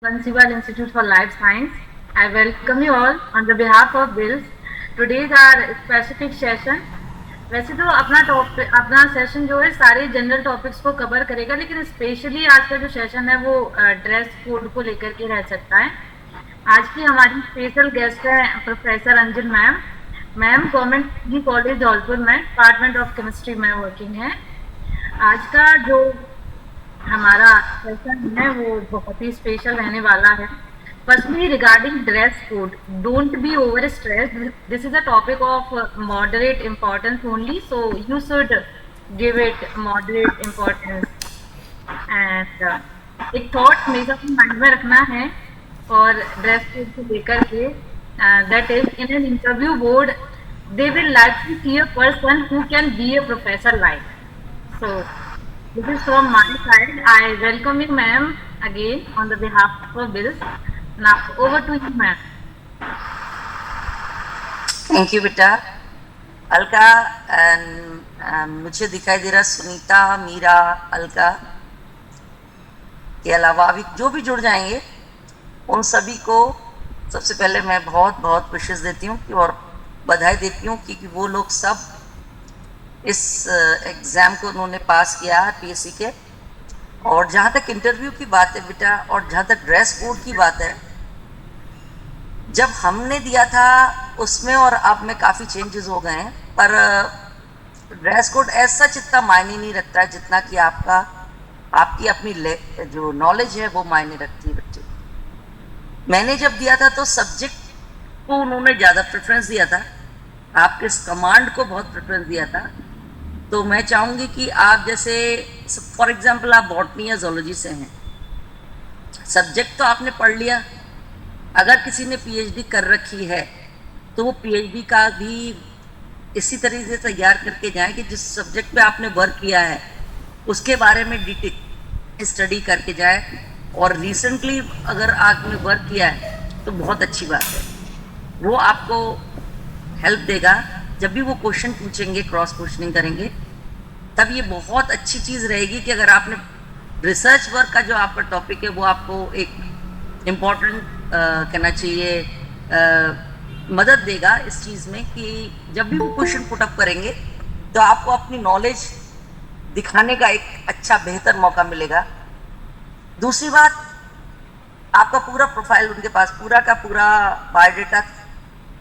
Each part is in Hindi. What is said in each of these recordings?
Bansiwal Institute for Life Science. I welcome you all on the behalf of Bills. Today's our specific session. वैसे तो अपना सेशन जो है सारे जनरल टॉपिक्स को कवर करेगा, लेकिन स्पेशली आज का जो सेशन है वो ड्रेस कोड को लेकर के रह सकता है। आज की हमारी स्पेशल गेस्ट है professor Anjum ma'am. Ma'am government college Dholpur में डिपार्टमेंट ऑफ केमिस्ट्री में वर्किंग है। आज का जो हमारा सेशन है वो बहुत ही स्पेशल रहने वाला है। Firstly regarding dress code, don't be over stressed, this is a topic of moderate importance only, so you should give it moderate importance. And एक थॉट हमेशा अपने माइंड में रखना है और ड्रेस कोड को लेकर के, that is in an interview board they will like to see a person who can be a professor like. So this is from my side. I welcome you, ma'am, again on the behalf of Bills. Now over to you, ma'am. Thank you बेटा। अलका एंड मुझे दिखाई दे रहा सुनीता, मीरा, अलका के अलावा अभी जो भी जुड़ जाएंगे उन सभी को सबसे पहले मैं बहुत बहुत विशेष देती हूँ और बधाई देती हूँ क्योंकि वो लोग सब इस एग्ज़ाम को उन्होंने पास किया है पीएससी के। और जहाँ तक इंटरव्यू की बात है बेटा, और जहाँ तक ड्रेस कोड की बात है, जब हमने दिया था उसमें और अब में काफ़ी चेंजेस हो गए हैं, पर ड्रेस कोड ऐसा इतना मायने नहीं रखता है जितना कि आपकी अपनी जो नॉलेज है वो मायने रखती है बच्चे। मैंने जब दिया था तो सब्जेक्ट को उन्होंने ज़्यादा प्रेफरेंस दिया था, आपके इस कमांड को बहुत प्रेफरेंस दिया था। तो मैं चाहूँगी कि आप जैसे फॉर एग्जांपल आप बॉटनी या जोलॉजी से हैं, सब्जेक्ट तो आपने पढ़ लिया, अगर किसी ने पीएचडी कर रखी है तो वो पीएचडी का भी इसी तरीके से तैयार करके जाए कि जिस सब्जेक्ट पे आपने वर्क किया है उसके बारे में डिटेल स्टडी करके जाए। और रिसेंटली अगर आपने वर्क किया है तो बहुत अच्छी बात है, वो आपको हेल्प देगा। जब भी वो क्वेश्चन पूछेंगे, क्रॉस क्वेश्चनिंग करेंगे, तब ये बहुत अच्छी चीज़ रहेगी कि अगर आपने रिसर्च वर्क का जो आपका टॉपिक है वो आपको एक इम्पॉर्टेंट कहना चाहिए मदद देगा इस चीज़ में कि जब भी वो क्वेश्चन पुटअप करेंगे तो आपको अपनी नॉलेज दिखाने का एक अच्छा बेहतर मौका मिलेगा। दूसरी बात, आपका पूरा प्रोफाइल उनके पास, पूरा का पूरा बायोडाटा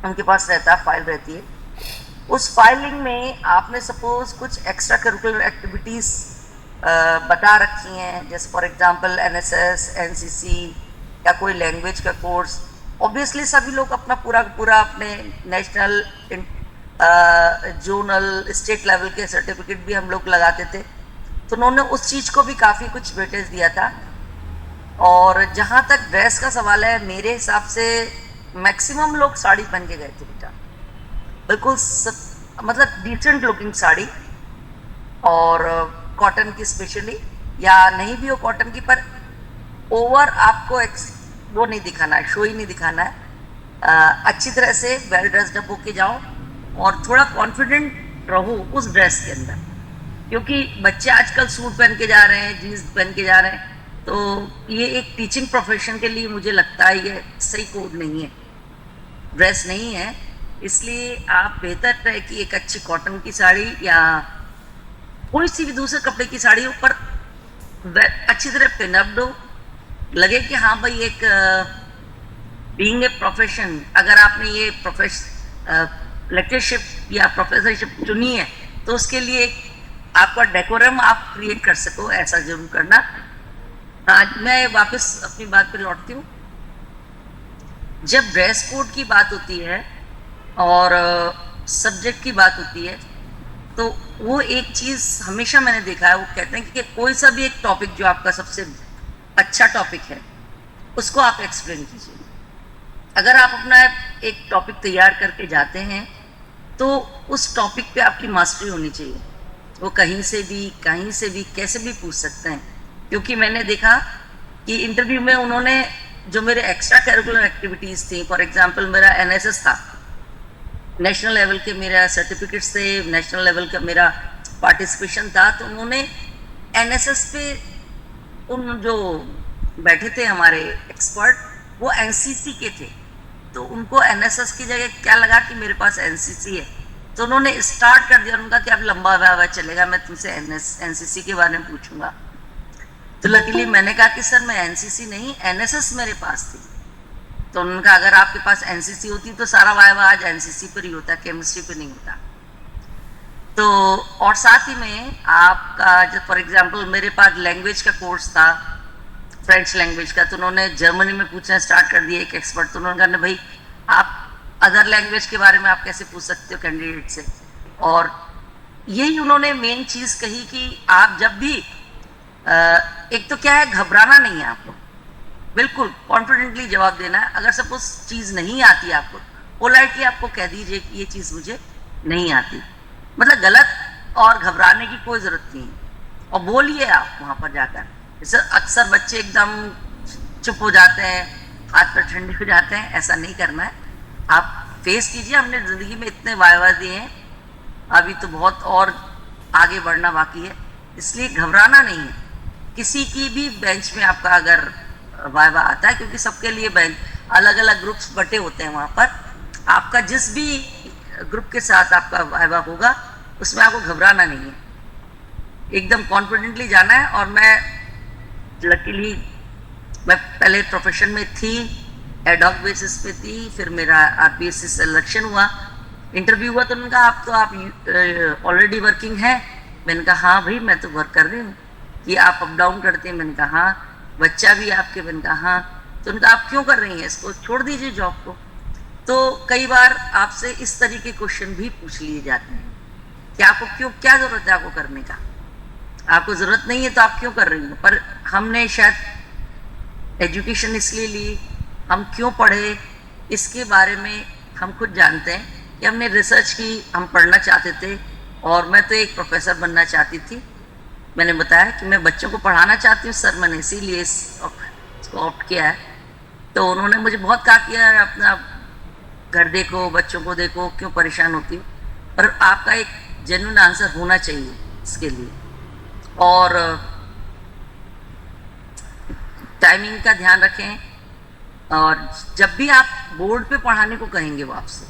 उनके पास रहता है, फाइल रहती है। उस फाइलिंग में आपने सपोज कुछ एक्स्ट्रा करिकुलर एक्टिविटीज़ बता रखी हैं, जैसे फॉर एग्जांपल एनएसएस, एनसीसी या कोई लैंग्वेज का कोर्स। ऑब्वियसली सभी लोग अपना पूरा अपने नेशनल, जोनल, स्टेट लेवल के सर्टिफिकेट भी हम लोग लगाते थे, तो उन्होंने उस चीज़ को भी काफ़ी कुछ वेटेज दिया था। और जहाँ तक ड्रेस का सवाल है, मेरे हिसाब से मैक्सिमम लोग साड़ी पहन के गए थे बेटा, बिल्कुल मतलब डिसेंट लुकिंग साड़ी, और कॉटन की स्पेशली, या नहीं भी हो कॉटन की, पर ओवर आपको वो नहीं दिखाना है, शो ही नहीं दिखाना है। अच्छी तरह से वेल ड्रेस्ड होके जाओ और थोड़ा कॉन्फिडेंट रहो उस ड्रेस के अंदर, क्योंकि बच्चे आजकल सूट पहन के जा रहे हैं, जीन्स पहन के जा रहे हैं, तो ये एक टीचिंग प्रोफेशन के लिए मुझे लगता है ये सही कोड नहीं है, ड्रेस नहीं है। इसलिए आप बेहतर है कि एक अच्छी कॉटन की साड़ी या कोई सी भी दूसरे कपड़े की साड़ी ऊपर अच्छी तरह पिनअप दो, लगे कि हाँ भाई एक बीइंग ए प्रोफेशन, अगर आपने ये लेक्चरशिप या प्रोफेसरशिप चुनी है तो उसके लिए आपका डेकोरम आप क्रिएट कर सको, ऐसा जरूर करना। आज मैं वापस अपनी बात पे लौटती हूँ। जब ड्रेस कोड की बात होती है और सब्जेक्ट की बात होती है, तो वो एक चीज़ हमेशा मैंने देखा है, वो कहते हैं कि कोई सा भी एक टॉपिक जो आपका सबसे अच्छा टॉपिक है उसको आप एक्सप्लेन कीजिए। अगर आप अपना एक टॉपिक तैयार करके जाते हैं तो उस टॉपिक पे आपकी मास्टरी होनी चाहिए, वो कहीं से भी कैसे भी पूछ सकते हैं। क्योंकि मैंने देखा कि इंटरव्यू में उन्होंने जो मेरे एक्स्ट्रा करिकुलर एक्टिविटीज़ थी, फॉर एग्जांपल मेरा एनएसएस था, नेशनल लेवल के मेरा सर्टिफिकेट्स थे, नेशनल लेवल का मेरा पार्टिसिपेशन था, तो उन्होंने एनएसएस पे उन जो बैठे थे हमारे एक्सपर्ट, वो एनसीसी के थे, तो उनको एनएसएस की जगह क्या लगा कि मेरे पास एनसीसी है, तो उन्होंने स्टार्ट कर दिया। उनका कि अब लंबा वाह चलेगा, मैं तुमसे एनसीसी के बारे में पूछूंगा। तो लकीली मैंने कहा कि सर मैं एनसीसी नहीं, एनएसएस मेरे पास थी। तो उनका अगर आपके पास एनसीसी होती तो सारा वाइवा आज एनसीसी पर ही होता, केमिस्ट्री पर नहीं होता। तो और साथ ही में आपका जो फॉर एग्जांपल मेरे पास लैंग्वेज का कोर्स था, फ्रेंच लैंग्वेज का, तो उन्होंने जर्मनी में पूछना स्टार्ट कर दिया एक एक्सपर्ट। तो उन्होंने कहा भाई आप अदर लैंग्वेज के बारे में आप कैसे पूछ सकते हो कैंडिडेट से। और यही उन्होंने मेन चीज़ कही कि आप जब भी एक तो क्या है, घबराना नहीं है आपको, बिल्कुल कॉन्फिडेंटली जवाब देना है। अगर सपोज चीज़ नहीं आती आपको, पोलाइटली आपको कह दीजिए कि ये चीज़ मुझे नहीं आती, मतलब गलत और घबराने की कोई ज़रूरत नहीं है। और बोलिए आप वहाँ पर जाकर। जैसे अक्सर बच्चे एकदम चुप हो जाते हैं, हाथ पर ठंडे हो जाते हैं, ऐसा नहीं करना है। आप फेस कीजिए। हमने ज़िंदगी में इतने वाइवा दिए हैं, अभी तो बहुत और आगे बढ़ना बाकी है, इसलिए घबराना नहीं है। किसी की भी बेंच में आपका अगर वाइवा आता है, क्योंकि सबके लिए बेंच अलग अलग ग्रुप्स बटे होते हैं, वहाँ पर आपका जिस भी ग्रुप के साथ आपका वाइवा होगा उसमें आपको घबराना नहीं है, एकदम कॉन्फिडेंटली जाना है। और मैं लकीली मैं पहले प्रोफेशन में थी, एडॉक बेसिस पे थी, फिर मेरा आरपीएससी सिलेक्शन हुआ, इंटरव्यू हुआ, तो उन्होंने कहा आप तो आप ऑलरेडी वर्किंग हैं। मैंने कहा हाँ भाई मैं तो वर्क कर रही हूँ। कि आप अप डाउन करते हैं? मैंने कहा हाँ। बच्चा भी आपके? मैंने कहा हाँ। तो उनका आप क्यों कर रही हैं इसको, छोड़ दीजिए जॉब को। तो कई बार आपसे इस तरह के क्वेश्चन भी पूछ लिए जाते हैं कि आपको क्यों, क्या ज़रूरत है आपको करने का, आपको ज़रूरत नहीं है तो आप क्यों कर रही हैं। पर हमने शायद एजुकेशन इसलिए ली, हम क्यों पढ़े इसके बारे में हम खुद जानते हैं कि हमने रिसर्च की, हम पढ़ना चाहते थे। और मैं तो एक प्रोफेसर बनना चाहती थी। मैंने बताया कि मैं बच्चों को पढ़ाना चाहती हूँ सर, मैंने इसीलिए इसको ऑप्ट किया है। तो उन्होंने मुझे बहुत कहा कि यार अपना घर देखो, बच्चों को देखो, क्यों परेशान होती हो। पर आपका एक जेन्युइन आंसर होना चाहिए इसके लिए। और टाइमिंग का ध्यान रखें। और जब भी आप बोर्ड पे पढ़ाने को कहेंगे वो आपसे,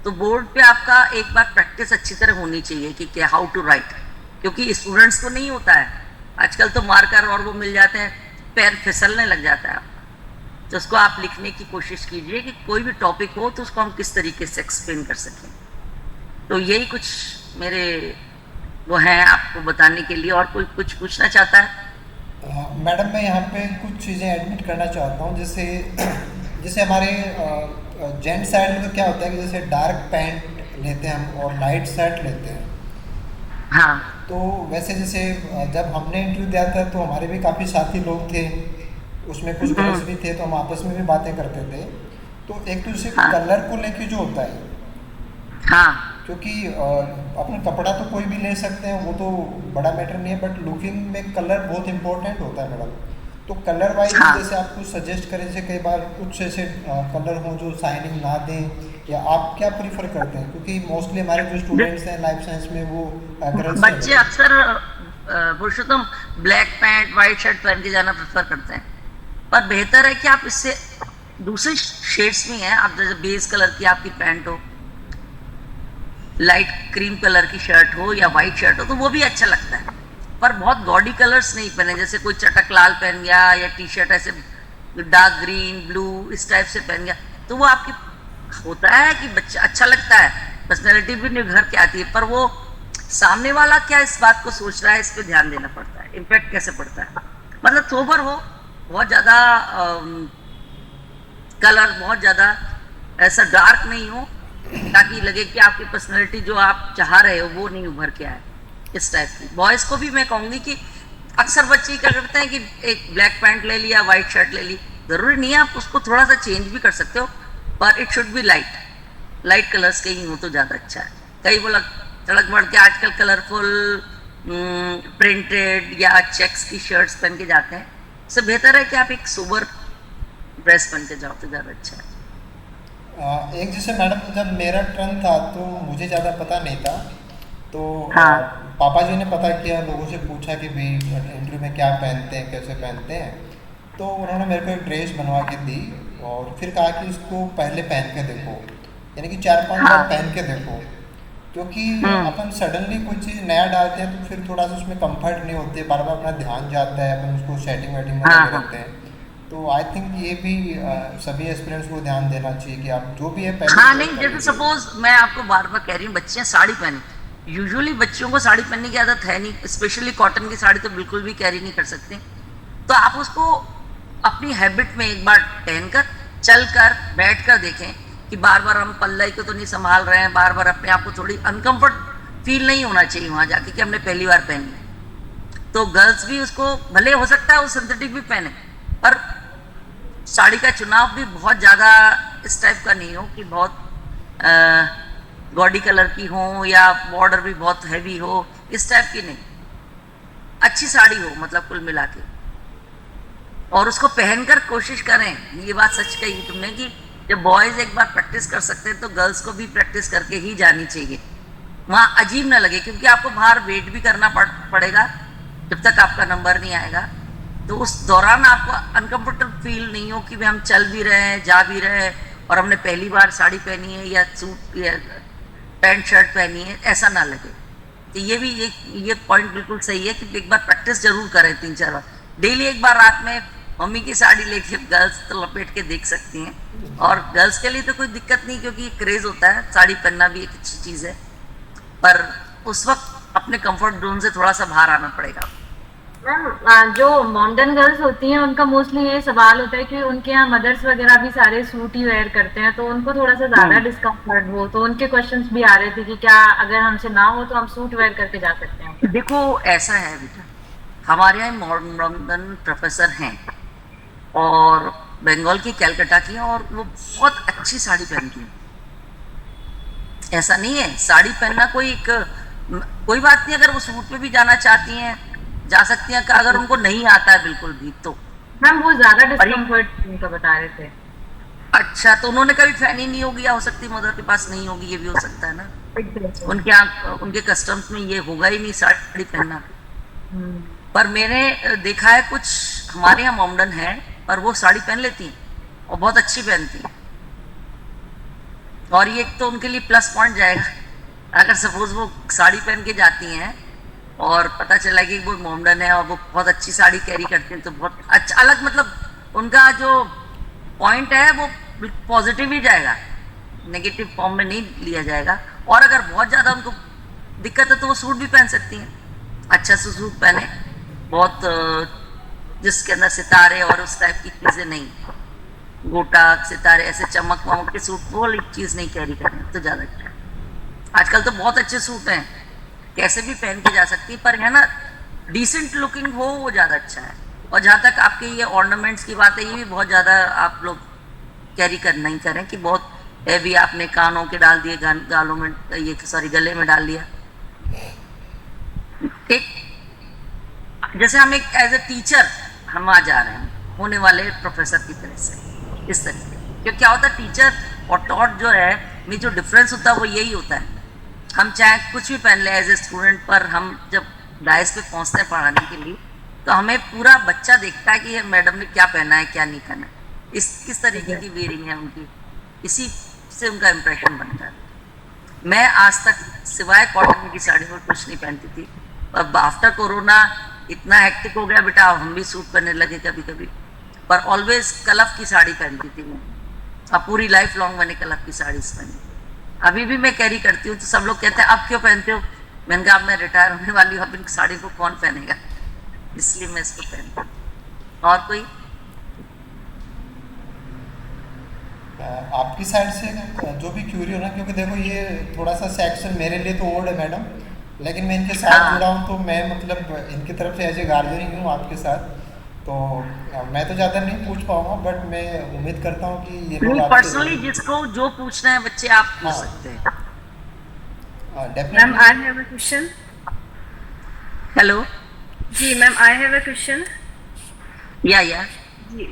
तो बोर्ड पे आपका एक बार प्रैक्टिस अच्छी तरह होनी चाहिए कि क्या हाउ टू राइट, क्योंकि स्टूडेंट्स को नहीं होता है आजकल, तो मार्कर और वो मिल जाते हैं, पैर फिसलने लग जाता है। तो उसको आप लिखने की कोशिश कीजिए कि कोई भी टॉपिक हो तो उसको हम किस तरीके से एक्सप्लेन कर सकें। तो यही कुछ मेरे वो हैं आपको बताने के लिए। और कोई कुछ पूछना चाहता है? मैडम मैं यहाँ पे कुछ चीज़ें एडमिट करना चाहता हूँ। जैसे जैसे हमारे जेंट साइड में तो क्या होता है कि जैसे डार्क पैंट लेते हैं हम और लाइट शर्ट लेते हैं। हाँ। तो वैसे जैसे जब हमने इंटरव्यू दिया था तो हमारे भी काफ़ी साथी लोग थे, उसमें कुछ गर्ल्स भी थे, तो हम आपस में भी बातें करते थे। तो एक तो जैसे हाँ। कलर को लेके जो होता है, हाँ। क्योंकि अपना कपड़ा तो कोई भी ले सकते हैं, वो तो बड़ा मैटर नहीं है, बट लुकिंग में कलर बहुत इंपॉर्टेंट होता है मैडम। तो कलर वाइज हाँ। जैसे आप कुछ सजेस्ट करें, जैसे कई बार कुछ ऐसे कलर हों जो शाइनिंग ना दें, या आप क्या प्रीफर करते हैं? क्योंकि मोस्टली हमारे जो स्टूडेंट्स हैं लाइफ साइंस में वो गर्ल्स बच्चे अक्सर पुरुषोत्तम ब्लैक पैंट वाइट शर्ट पहन के जाना प्रेफर करते हैं, पर बेहतर है कि आप इससे दूसरे शेड्स में हैं, आप जैसे बेस कलर की आपकी पैंट हो, लाइट क्रीम कलर की शर्ट हो या वाइट शर्ट हो, तो वो भी अच्छा लगता है। पर बहुत गॉडी कलर्स नहीं पहने, जैसे कोई चटक लाल पहन गया या टी शर्ट ऐसे डार्क ग्रीन ब्लू इस टाइप से पहन गया, तो वो आपकी होता है कि बच्चा अच्छा लगता है, पर्सनैलिटी भी निभर के आती है, पर वो सामने वाला क्या इस बात को सोच रहा है, इस पर ध्यान देना पड़ता है, इम्पैक्ट कैसे पड़ता है। मतलब सोबर हो, बहुत ज़्यादा कलर बहुत ज़्यादा ऐसा डार्क नहीं हो, ताकि लगे कि आपकी पर्सनैलिटी जो आप चाह रहे हो वो नहीं उभर के आए, इस टाइप की। बॉयज़ को भी मैं कहूँगी कि अक्सर बच्चे क्या करते हैं कि एक ब्लैक पैंट ले लिया, वाइट शर्ट ले ली, ज़रूरी नहीं है, आप उसको थोड़ा सा चेंज भी कर सकते हो, पर it should be light colours के ही हो तो ज़्यादा अच्छा है। कई वो तड़क बढ़ के आजकल कलरफुल प्रिंटेड या चेक्स की शर्ट्स पहन के जाते हैं, इससे बेहतर है कि आप एक सोबर ड्रेस पहन के जाओ तो ज़्यादा अच्छा है। एक जैसे मैडम जब मेरा टर्न था तो मुझे ज़्यादा पता नहीं था, तो हाँ। पापा जी ने पता किया, लोगों से पूछा कि भाई इंटरव्यू में क्या पहनते हैं, कैसे पहनते हैं। तो उन्होंने मेरे को एक ड्रेस बनवा के दी और फिर कहा कि इसको पहले पहन के देखो, यानी कि 4-5 बार हाँ। पहन के देखो, क्योंकि हम्म। अपन सडनली कोई चीज़ नया डालते हैं तो फिर थोड़ा सा उसमें कंफर्ट नहीं होती है, बार बार अपना ध्यान जाता है, अपन उसको सेटिंग वेटिंग में हाँ लगे हाँ। रहते हैं। तो आई थिंक ये भी सभी एस्पिरेंट्स को ध्यान देना चाहिए कि आप जो भी है पहले हाँ ट्राई नहीं, कर जैसे लीजिए। सपोज मैं आपको बार बार कह रही हूँ, बच्चियां साड़ी पहने, यूजुअली बच्चियों को साड़ी पहनने की आदत है नहीं, स्पेशली कॉटन की साड़ी तो बिल्कुल भी कैरी नहीं कर सकते। तो आप उसको अपनी हैबिट में एक बार पहनकर, चलकर, बैठकर देखें कि बार बार हम पल्लाई को तो नहीं संभाल रहे हैं, बार बार अपने आप को थोड़ी अनकंफर्ट फील नहीं होना चाहिए वहां जाके कि हमने पहली बार पहनी है। तो गर्ल्स भी उसको, भले हो सकता है वो सिंथेटिक भी पहने, पर साड़ी का चुनाव भी बहुत ज़्यादा इस टाइप का नहीं हो कि बहुत गॉडी कलर की हो या बॉर्डर भी बहुत हैवी हो, इस टाइप की नहीं, अच्छी साड़ी हो मतलब कुल मिला के। और उसको पहनकर कोशिश करें, ये बात सच कही तुमने कि जब बॉयज एक बार प्रैक्टिस कर सकते हैं तो गर्ल्स को भी प्रैक्टिस करके ही जानी चाहिए, वहाँ अजीब ना लगे, क्योंकि आपको बाहर वेट भी करना पड़ेगा जब तक आपका नंबर नहीं आएगा। तो उस दौरान आपको अनकंफर्टेबल फील नहीं हो कि भाई हम चल भी रहे हैं, जा भी रहे हैं और हमने पहली बार साड़ी पहनी है या सूट या पैंट शर्ट पहनी है, ऐसा ना लगे। तो ये भी ये पॉइंट बिल्कुल सही है कि एक बार प्रैक्टिस जरूर करें 3-4 बार, डेली एक बार रात में मम्मी की साड़ी लेके गर्ल्स तो लपेट के देख सकती हैं। और गर्ल्स के लिए तो कोई दिक्कत नहीं, क्योंकि क्रेज होता है, साड़ी पहनना भी एक अच्छी चीज़ है, पर उस वक्त अपने कंफर्ट जोन से थोड़ा सा बाहर आना पड़ेगा। मैम जो मॉडर्न गर्ल्स होती हैं उनका मोस्टली ये सवाल होता है कि उनके यहाँ मदर्स वगैरह भी सारे सूट ही वेयर करते हैं, तो उनको थोड़ा सा ज्यादा डिस्कम्फर्ट हो, तो उनके क्वेश्चंस भी आ रहे थे कि क्या अगर हमसे ना हो तो हम सूट वेयर करके जा सकते हैं? देखो ऐसा है बेटा, हमारे यहाँ मॉडर्न प्रोफेसर हैं और बंगाल की, कैलकाटा की, और वो बहुत अच्छी साड़ी पहनती हैं। ऐसा नहीं है, साड़ी पहनना कोई बात नहीं, अगर वो सूट पे भी जाना चाहती हैं जा सकती हैं, अगर उनको नहीं आता है बिल्कुल भी तो। मैम वो ज्यादा डिस्कम्फर्ट उनका बता रहे थे। अच्छा, तो उन्होंने कभी पहनी नहीं होगी, या हो सकती मदर के पास नहीं होगी, ये भी हो सकता है ना। उनके यहाँ उनके कस्टम्स में ये होगा ही नहीं साड़ी पहनना। पर मैंने देखा है कुछ हमारे यहाँ मॉडर्न है, पर वो साड़ी पहन लेती हैं और बहुत अच्छी पहनती हैं, और ये तो उनके लिए प्लस पॉइंट जाएगा। अगर सपोज वो साड़ी पहन के जाती हैं और पता चला कि वो मॉडर्न है और वो बहुत अच्छी साड़ी कैरी करती हैं, तो बहुत अच्छा, अलग मतलब उनका जो पॉइंट है वो पॉजिटिव ही जाएगा, नेगेटिव फॉर्म में नहीं लिया जाएगा। और अगर बहुत ज़्यादा उनको दिक्कत है तो वो सूट भी पहन सकती हैं, अच्छा सा सूट पहने, बहुत जिसके अंदर सितारे और उस टाइप की चीज़ें नहीं, गोटा सितारे ऐसे चमक वमक के सूट, वो वाली चीज़ नहीं कैरी करें तो ज़्यादा अच्छा है। आजकल तो बहुत अच्छे सूट हैं, कैसे भी पहन के जा सकती है, पर है ना डिसेंट लुकिंग हो वो ज़्यादा अच्छा है। और जहाँ तक आपके ये ऑर्नामेंट्स की बात है, ये भी बहुत ज़्यादा आप लोग कैरी कर नहीं करें कि बहुत हैवी आपने कानों के डाल दिए, गालों में, ये सॉरी गले में डाल दिया। एक जैसे हम एक एज ए टीचर हम आ जा रहे हैं होने वाले प्रोफेसर की तरह से, इस तरीके, क्योंकि क्या होता है टीचर और टॉट जो है में जो डिफरेंस होता है वो यही होता है। हम चाहे कुछ भी पहन ले एज ए स्टूडेंट, पर हम जब डायस पे पहुंचते हैं पढ़ाने के लिए तो हमें पूरा बच्चा देखता है कि ये मैडम ने क्या पहना है क्या नहीं पहना है, किस तरीके की वेयरिंग है उनकी, इसी से उनका इम्प्रेशन बनता है। मैं आज तक सिवाय कॉटन की साड़ी में कुछ नहीं पहनती थी, और आफ्टर कोरोना इतना हेक्टिक हो गया बेटा, हम भी सूट पहनने लगे कभी कभी, पर ऑलवेज कलफ की साड़ी पहनती थी मैं, अब पूरी लाइफ लॉन्ग मैंने कलफ की साड़ी पहनी, अभी भी मैं कैरी करती हूँ। तो सब लोग कहते हैं अब क्यों पहनते हो, मैंने कहा अब मैं रिटायर होने वाली हूँ, अब इन साड़ी को कौन पहनेगा, इसलिए मैं इसको पहनती हूँ। और कोई आपकी साइड से जो भी क्यूरी हो ना, क्योंकि देखो ये थोड़ा सा सेक्शन मेरे लिए तो ओल्ड है मैडम, लेकिन मैं इनके साथ जुड़ा हूँ, तो मैं मतलब इनकी तरफ से एज ए गार्जियन ही हूँ आपके साथ, तो मैं तो ज़्यादा नहीं पूछ पाऊंगा, बट मैं उम्मीद करता हूँ कि ये लोग पर्सनली जिसको जो पूछना है बच्चे आप पूछ सकते हैं। Ma'am I have a question. Hello ji ma'am I have a question. या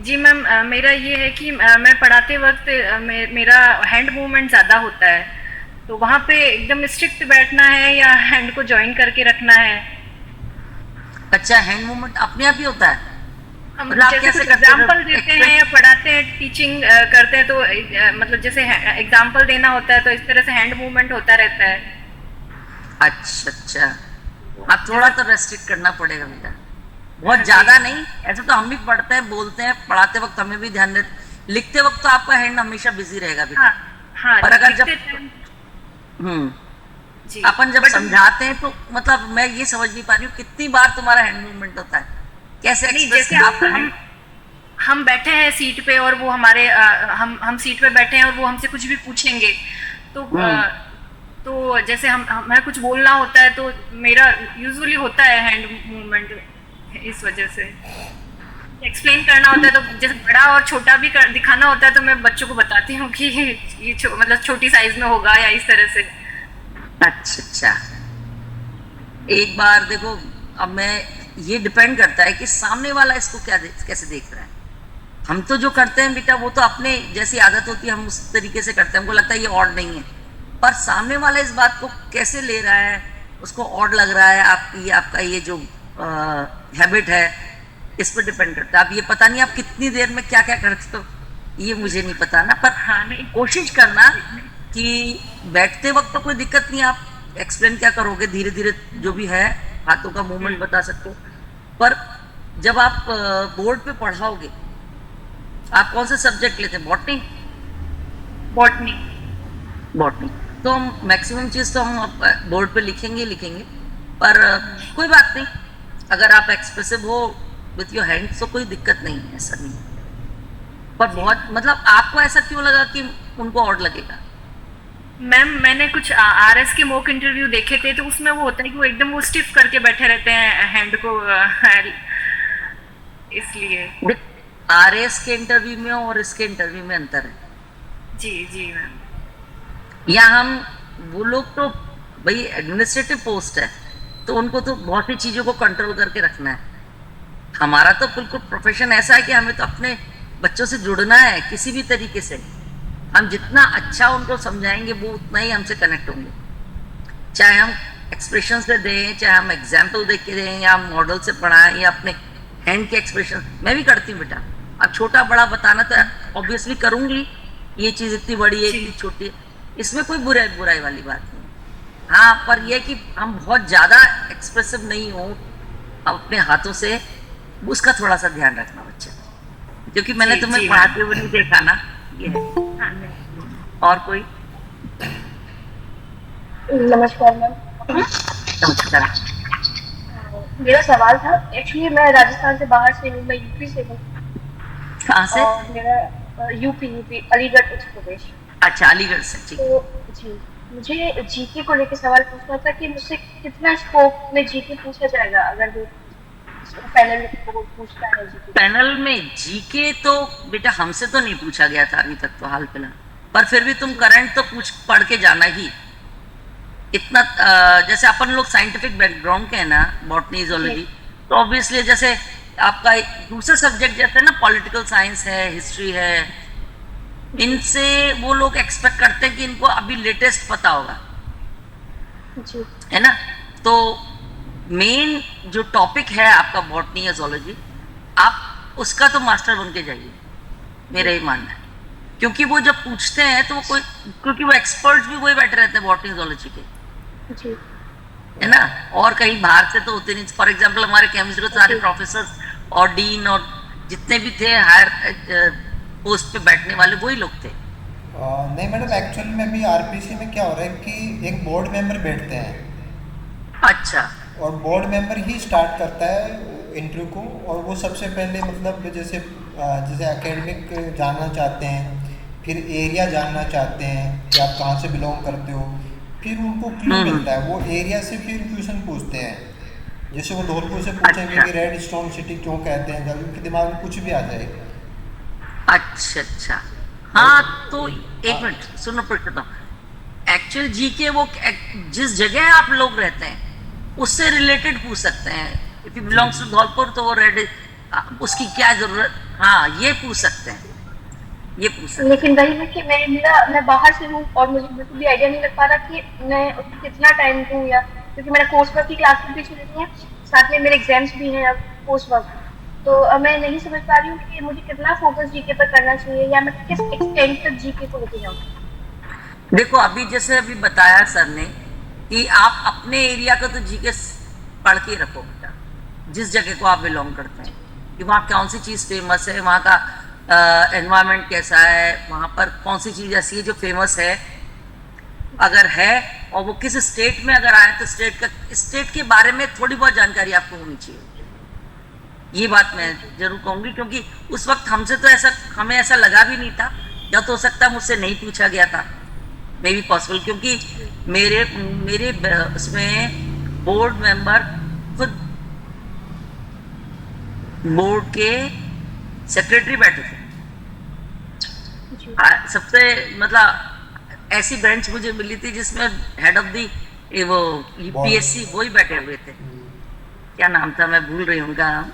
जी मैम, मेरा ये है कि मैं पढ़ाते वक्त मेरा हैंड मूवमेंट ज़्यादा होता है, तो वहाँ पे एकदम स्ट्रिक्ट बैठना है या हैंड को जॉइन करके रखना है? अच्छा, हैंड मूवमेंट अपने आप ही होता है? हम मतलब आप जैसे कैसे कुछ करते हो एग्जाम्पल देते हैं या पढ़ाते हैं, टीचिंग करते हैं, तो मतलब जैसे एग्जाम्पल देना होता है तो इस तरह से हैंड मूवमेंट होता रहता है। अच्छा अच्छा, आप थोड़ा तो रेस्ट्रिक्ट करना पड़ेगा बेटा, बहुत हाँ जी। ज्यादा नहीं। ऐसे तो हम भी पढ़ते हैं, बोलते हैं, पढ़ाते वक्त हमें भी ध्यान रहे, लिखते वक्त तो आपका हैंड हमेशा बिजी रहेगा बेटा। हाँ हाँ, पर अगर जब लिखते टाइम जी। अपन जब बट समझाते हैं तो मतलब मैं ये समझ नहीं पा रही हूँ कितनी बार तुम्हारा हैंड मूवमेंट होता है, कैसे नहीं, एक्सप्रेस जैसे आपका हैंड। हम बैठे हैं सीट पे और वो हमारे हम सीट पे बैठे हैं और वो हमसे कुछ भी पूछेंगे, तो तो जैसे हमें कुछ बोलना होता है तो मेरा यूजुअली होता है हैंड मूवमेंट। इस वजह से एक्सप्लेन करना होता है तो जैसे बड़ा और छोटा भी दिखाना होता है तो मैं बच्चों को बताती हूँ कि ये मतलब छोटी साइज में होगा या इस तरह से। अच्छा अच्छा, एक बार देखो, अब मैं, ये डिपेंड करता है कि सामने वाला इसको कैसे देख रहा है। हम तो जो करते हैं बेटा वो तो अपने जैसी आदत होती है हम उस तरीके से करते हैं, हमको लगता है ये ऑड नहीं है, पर सामने वाला इस बात को कैसे ले रहा है, उसको ऑड लग रहा है आपका ये जो हैबिट है, इस पर डिपेंड करता है। अब ये पता नहीं आप कितनी देर में क्या क्या करते हो, ये मुझे नहीं पता ना, पर हाँ नहीं, कोशिश करना कि बैठते वक्त तो कोई दिक्कत नहीं, आप एक्सप्लेन क्या करोगे, धीरे धीरे जो भी है हाथों का मूवमेंट बता सकते हो। पर जब आप बोर्ड पे पढ़ाओगे, आप कौन सा सब्जेक्ट लेते हैं, बॉटनी? बॉटनी। बॉटनी तो हम मैक्सिमम चीज तो हम बोर्ड पे लिखेंगे, पर कोई बात नहीं, अगर आप एक्सप्रेसिव हो विथ योर हैंड्स तो कोई दिक्कत नहीं है, ऐसा नहीं है। पर बहुत मतलब आपको ऐसा क्यों लगा कि उनको ऑड लगेगा? मैम मैंने कुछ आरएस के मॉक इंटरव्यू देखे थे तो उसमें वो होता है कि वो एकदम वो स्टिफ करके बैठे रहते हैं हैंड को, इसलिए। आरएस के इंटरव्यू में और इसके इंटरव्यू में अंतर है। जी जी मैम। या हम, वो लोग तो भाई एडमिनिस्ट्रेटिव पोस्ट है तो उनको तो बहुत सी चीजों को कंट्रोल करके रखना है। हमारा तो बिल्कुल प्रोफेशन ऐसा है कि हमें तो अपने बच्चों से जुड़ना है किसी भी तरीके से, हम जितना अच्छा उनको समझाएंगे वो उतना ही हमसे कनेक्ट होंगे, चाहे हम एक्सप्रेशन से दें, चाहे हम एग्जाम्पल दे के दें, या मॉडल से पढ़ाएं, या अपने हैंड के एक्सप्रेशन। मैं भी करती हूँ बेटा, अब छोटा बड़ा बताना तो ऑब्वियसली करूंगी, ये चीज इतनी बड़ी है इतनी छोटी है, इसमें कोई बुराई वाली बात नहीं। हाँ, पर यह कि हम बहुत ज्यादा एक्सप्रेसिव नहीं हो अपने हाथों से, उसका थोड़ा सा ध्यान रखना बच्चे, क्योंकि मैंने तुम्हें पढ़ाते हुए नहीं देखा ना, ये है। और कोई? नमस्कार मैम। नमस्कार। मेरा सवाल था, एक्चुअली मैं राजस्थान से बाहर से हूँ, मैं यूपी से हूँ। कहाँ से? और मेरा यूपी अलीगढ़ उत्तर प्रदेश। अच्छा, अलीगढ़ से, ठीक। तो जी, मुझे जीके को लेकर सवाल पूछना था कि मुझसे कितना स्कोप में जीके पूछा जाएगा अगर वो पैनल को पूछता है जीके। पैनल में जीके तो बेटा हमसे तो नहीं पूछा गया था अभी तक तो हाल फिलहाल, पर फिर भी तुम करंट तो पढ़ के जाना ही इतना। जैसे अपन लोग साइंटिफिक बैकग्राउंड के हैं ना, बॉटनी जूलॉजी, तो ऑब्वियसली जैसे आपका दूसरा सब्जेक्ट जैसे ना पॉलिटिकल साइंस है, हिस्ट्री है, इनसे वो लोग एक्सपेक्ट करते हैं कि इनको अभी लेटेस्ट पता होगा, जी, है ना। तो मेन जो टॉपिक है आपका बॉटनी या जूलॉजी, आप उसका तो मास्टर बन के जाइए, मेरा ही मानना है। क्योंकि वो जब पूछते हैं तो वो कोई, क्योंकि वो एक्सपर्ट्स भी वही बैठे रहते हैं बॉटनी जूलॉजी के, जी, है ना, और कहीं बाहर से तो होते नहीं। फॉर एग्जाम्पल हमारे केमिस्ट्री के सारे प्रोफेसर और डीन और जितने भी थे हायर पोस्ट पे बैठने वाले वही लोग थे। नहीं मैडम, एक्चुअली में भी आरपीसी में क्या हो रहा है कि एक बोर्ड मेंबर बैठते हैं। अच्छा। और बोर्ड मेंबर ही स्टार्ट करता है इंटरव्यू को, और वो सबसे पहले मतलब जैसे एकेडमिक जानना चाहते हैं, फिर एरिया जानना चाहते हैं कि आप कहाँ से बिलोंग करते हो, फिर उनको क्लू मिलता है, वो एरिया से फिर क्वेश्चन पूछते हैं। जैसे वो धौलपुर से पूछेंगे कि रेड स्टोन सिटी क्यों कहते हैं, जब उनके दिमाग में कुछ भी आ जाएगा। अच्छा अच्छा, हाँ तो एक मिनट सुनो, पूछता हूँ। एक्चुअल जीके वो जिस जगह आप लोग रहते हैं उससे रिलेटेड पूछ सकते हैं। If you belongs to Dholpur तो वो रेड, उसकी क्या जरूरत, हाँ ये पूछ सकते हैं, ये पूछ सकते हैं। लेकिन वही है कि मैं बाहर से हूँ और मुझे बिल्कुल भी आइडिया नहीं लग पा रहा कि मैं उसको कितना टाइम दूँ, या क्योंकि मेरा कोर्स वर्क की क्लासेस भी चल रही हैं, साथ में मेरे एग्जाम्स भी हैं अब कोर्स वर्क, तो मैं नहीं समझ पा रही हूँ कि मुझे कितना फोकस जीके पर करना चाहिए या मैं किस एक्सटेंट तक जीके को लेके जाऊँ। देखो अभी जैसे अभी बताया सर ने कि आप अपने एरिया का तो जीके पढ़ के रखो बेटा, जिस जगह को आप बिलोंग करते हैं, कि वहाँ कौन सी चीज़ फेमस है, वहाँ का एनवायरनमेंट कैसा है, वहाँ पर कौन सी चीज़ ऐसी है जो फेमस है, अगर है और वो किस स्टेट में अगर आए तो स्टेट के बारे में थोड़ी बहुत जानकारी आपको होनी चाहिए। ये बात मैं जरूर कहूँगी, क्योंकि उस वक्त हमसे तो हमें ऐसा लगा भी नहीं था, या तो हो सकता है मुझसे नहीं पूछा गया था, मे बी पॉसिबल, क्योंकि मेरे उसमें बोर्ड मेंबर खुद बोर्ड के सेक्रेटरी बैठे थे। सबसे मतलब ऐसी बेंच मुझे मिली थी जिसमें हेड ऑफ दी वो पीएससी वो ही बैठे हुए थे, क्या नाम था मैं भूल रही हूँ उनका नाम,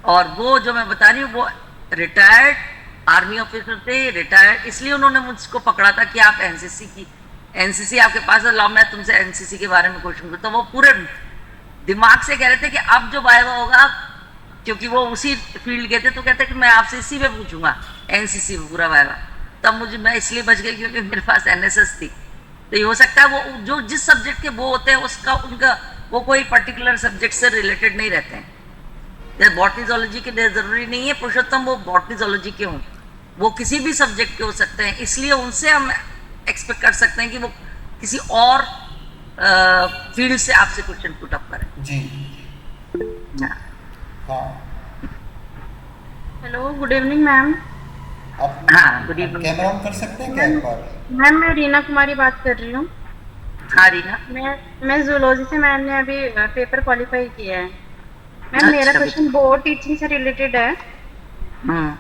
और वो जो मैं बता रही हूँ वो रिटायर्ड आर्मी ऑफिसर थे, रिटायर्ड, इसलिए उन्होंने मुझको पकड़ा था कि आप एनसीसी आपके पास है, लाओ मैं तुमसे एनसीसी के बारे में क्वेश्चन करता हूँ। वो पूरे दिमाग से कह रहे थे कि अब जो वाइवा होगा, क्योंकि वो उसी फील्ड के थे, तो कहते कि मैं आपसे इसी पे पूछूंगा, एनसीसी में पूरा वाइवा। तब मैं इसलिए बच गई क्योंकि मेरे पास एनएसएस थी। तो ये हो सकता है वो जो जिस सब्जेक्ट के वो होते हैं उनका वो कोई पर्टिकुलर सब्जेक्ट से रिलेटेड नहीं रहते हैं। बॉटनी जोलॉजी के जरूरी नहीं है पुरुषोत्तम वो बॉटनी जोलॉजी के हों, वो किसी भी सब्जेक्ट के हो सकते हैं, इसलिए उनसे हम एक्सपेक्ट कर सकते हैं कि वो किसी और फील्ड से आपसे क्वेश्चन पुट अप करें। जी हाँ हेलो, गुड इवनिंग मैम। आप हाँ गुड इवनिंग। कैमरा ऑन कर सकते हैं क्या एक बार? मैम मैं रीना कुमारी बात कर रही हूँ। हाँ रीना, मैं जूलॉजी से मैंने अभी पेपर क्वालिफाई किया है। मैम मेरा अच्छा, क्वेश्चन बोर्ड टीचिंग से रिलेटेड है हम्म,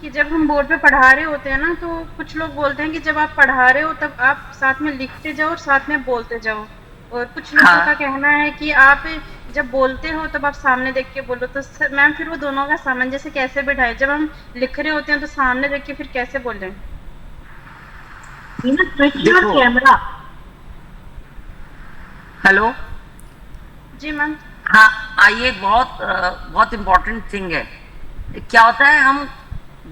कि जब हम बोर्ड पे पढ़ा रहे होते हैं ना, तो कुछ लोग बोलते हैं कि जब आप पढ़ा रहे हो तब आप साथ में लिखते जाओ और साथ में बोलते जाओ, और कुछ लोगों हाँ। का कहना है कि आप जब बोलते हो तब आप सामने देख के बोलो। तो मैम फिर वो दोनों का सामंजस्य कैसे बिठाए? जब हम लिख रहे होते हैं तो सामने देख के फिर कैसे बोलें? देखो, कैमरा। Hello, ji ma'am. हाँ आइए, बहुत इम्पोर्टेंट थिंग है। क्या होता है, हम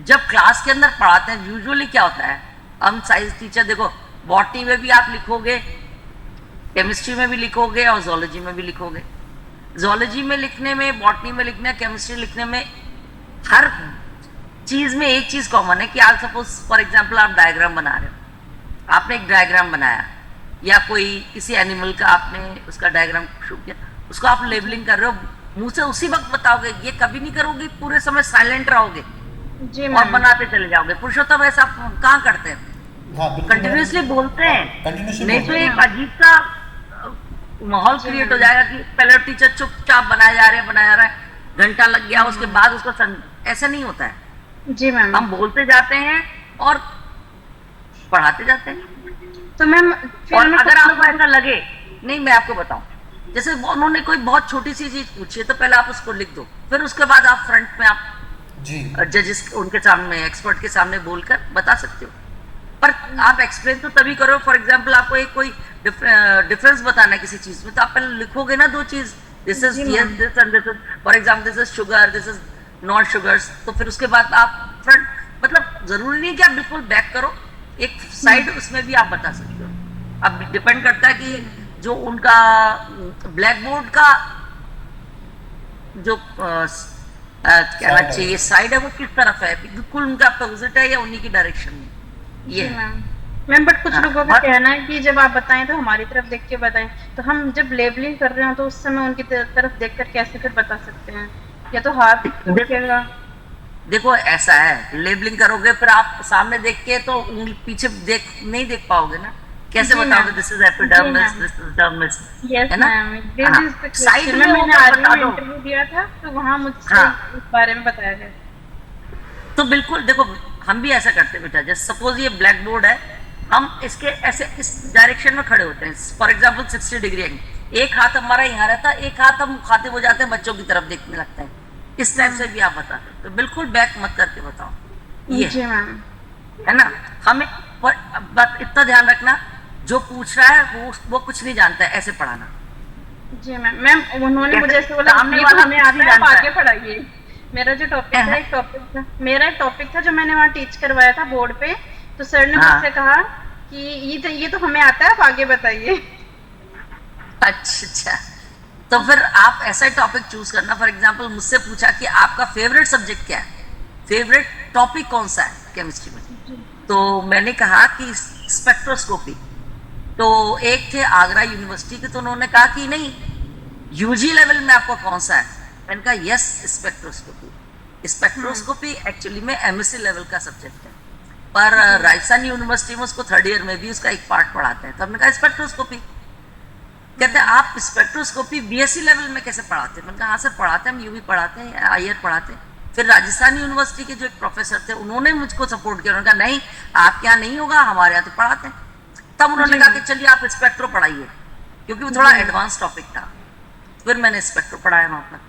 जब क्लास के अंदर पढ़ाते हैं यूजुअली क्या होता है, हम साइंस टीचर, देखो बॉटनी में भी आप लिखोगे, केमिस्ट्री में भी लिखोगे और जोलॉजी में भी लिखोगे। जोलॉजी में लिखने में, बॉटनी में लिखने, केमिस्ट्री लिखने में हर चीज में एक चीज कॉमन है कि आप सपोज फॉर एग्जांपल आप डायग्राम बना रहे हो, आपने एक डायग्राम बनाया या कोई किसी एनिमल का आपने उसका डायग्राम शो किया, उसको आप लेबलिंग कर रहे हो, मुंह से उसी वक्त बताओगे, ये कभी नहीं करोगे, पूरे समय साइलेंट रहोगे जी और मैम। बनाते चले जाओगे। पुरुषोत्तम ऐसा आप कहाँ करते हैं? हाँ बिल्कुल कंटिन्यूसली बोलते हैं, कंटिन्यूसली नहीं तो बोलते एक अजीब सा माहौल क्रिएट हो जाएगा कि पहले टीचर चुपचाप बनाया जा रहा है, घंटा लग गया, उसके बाद उसको ऐसा नहीं होता है। जी मैम। हम बोलते जाते हैं और पढ़ाते जाते हैं। तो मैम और अगर आपको ऐसा लगे, नहीं मैं आपको बताऊं, जैसे उन्होंने कोई बहुत छोटी सी चीज पूछी है तो पहले आप उसको लिख दो, फिर उसके बाद आप फ्रंट में आप जी जजेस उनके सामने, एक्सपर्ट के सामने बोलकर बता सकते हो, पर आप एक्सप्लेन तो तभी करो। फॉर एग्जांपल आपको एक कोई डिफरेंस बताना है किसी चीज में, तो आप पहले लिखोगे ना दो चीज, this is this and this is, for example this is sugar, this is not sugars, तो फिर उसके बाद आप फ्रंट, मतलब जरूरी नहीं कि आप बिल्कुल बैक करो, एक साइड उसमें भी आप बता सकते हो। अब डिपेंड करता है कि जो उनका ब्लैक बोर्ड का जो कहना चाहिए साइड है वो किस तरफ है, बिल्कुल उनका अपोजिट है या उन्हीं की डायरेक्शन में, ये है। मैम बट कुछ हाँ, लोगों का कहना है कि जब आप बताएं तो हमारी तरफ देख के बताएं, तो हम जब लेबलिंग कर रहे हो तो उस समय उनकी तरफ देखकर कैसे फिर बता सकते हैं? या तो हाथ दिखेगा। देखो ऐसा है, लेबलिंग करोगे फिर आप सामने देख के तो पीछे नहीं देख पाओगे ना, कैसे बताओगे this is epidermis, this is dermis, yes है ना? Ma'am, this is the side question. में मैंने होकर आर्मी बता में दो। इंटरव्यू दिया था तो वहाँ मुझसे हाँ। इस बारे में बताया गया। तो बिल्कुल देखो हम भी ऐसा करते हैं बेटा, जैसे सपोज ये ब्लैक बोर्ड है, हम इसके ऐसे इस डायरेक्शन में खड़े होते हैं, फॉर एग्जांपल 60 डिग्री एंगल, एक हाथ हमारा यहाँ रहता है, एक हाथ हम खाते हो जाते हैं, बच्चों की तरफ देखने लगते हैं, इस टाइप से भी आप बता सकते, तो बिल्कुल बैक मत करके बताओ, ये जी मैम। है ना। हमें बस इतना ध्यान रखना, जो पूछ रहा है वो कुछ नहीं जानता है, ऐसे पढ़ाना। जी मैम। मैम उन्होंने मुझे ऐसे बोला सामने ये वाला तो हमें कुछ आता नहीं है, आप जानता आगे है। पढ़ाइए। मेरा जो टॉपिक था, मेरा एक टॉपिक था जो मैंने वहाँ टीच करवाया था बोर्ड पे। तो सर ने मुझसे कहा कि ये तो हमें आता है, आप आगे बताइए। अच्छा, तो फिर आप ऐसा टॉपिक चूज करना। फॉर एग्जांपल मुझसे पूछा कि आपका फेवरेट सब्जेक्ट क्या है, फेवरेट टॉपिक कौन सा है केमिस्ट्री में, तो मैंने कहा कि स्पेक्ट्रोस्कोपी। तो एक थे आगरा यूनिवर्सिटी के, तो उन्होंने कहा कि नहीं, यूजी लेवल में आपको कौन सा है। मैंने कहा यस, स्पेक्ट्रोस्कोपी। स्पेक्ट्रोस्कोपी एक्चुअली में एमएससी लेवल का सब्जेक्ट है, पर राजस्थान यूनिवर्सिटी में उसको 3rd ईयर में भी उसका एक पार्ट पढ़ाते हैं। तो हमने कहा स्पेक्ट्रोस्कोपी। कहते हैं आप स्पेक्ट्रोस्कोपी बीएससी लेवल में कैसे पढ़ाते हैं। मैंने कहा हाँ सर पढ़ाते हैं, हम यूवी पढ़ाते हैं, आईआर पढ़ाते हैं। फिर राजस्थान यूनिवर्सिटी के जो एक प्रोफेसर थे उन्होंने मुझको सपोर्ट किया, उन्होंने कहा नहीं आपके यहाँ नहीं होगा, हमारे यहाँ तो पढ़ाते हैं। तब उन्होंने कहा कि चलिए आप स्पेक्ट्रो पढ़ाइए, क्योंकि वो थोड़ा एडवांस टॉपिक था। फिर मैंने स्पेक्ट्रो पढ़ाया वहाँ पर।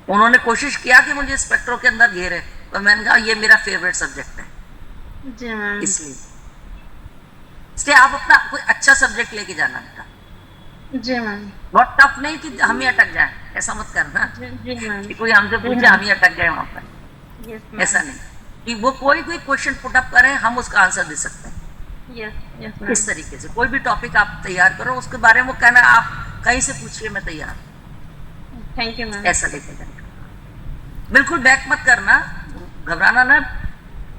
उन्होंने कोशिश किया कि मुझे स्पेक्ट्रो के अंदर घेरे, तो मैंने कहा ये मेरा फेवरेट सब्जेक्ट है, इसलिए आप अपना कोई अच्छा सब्जेक्ट लेके जाना बेटा। जी मैम। बहुत टफ नहीं कि हम ही अटक जाए, ऐसा मत करना कि कोई हमसे पूछे हम ही अटक गए वहां पर। ऐसा नहीं कि वो कोई क्वेश्चन पुट अप करें, हम उसका आंसर दे सकते हैं। इस तरीके से कोई भी टॉपिक आप तैयार करो, उसके बारे में वो कहना आप कहीं से पूछिए, मैं तैयार। Thank you ma'am. ऐसा लेके जाना, बिल्कुल बैक मत करना, घबराना ना,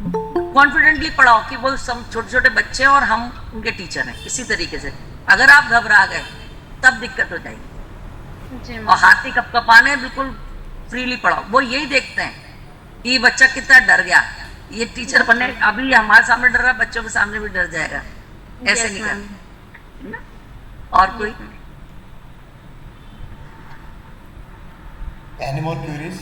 कॉन्फिडेंटली पढ़ाओ कि वो सब छोटे छोटे बच्चे हैं और हम उनके टीचर हैं। इसी तरीके से अगर आप घबरा गए तब दिक्कत हो जाएगी। और हाथी कपकपाने, बिल्कुल फ्रीली पढ़ाओ। वो यही देखते हैं कि बच्चा कितना डर गया, ये टीचर बनने अभी हमारे सामने डर रहा है, बच्चों के सामने भी डर जाएगा। ऐसे नहीं करना। और कोई any more queries?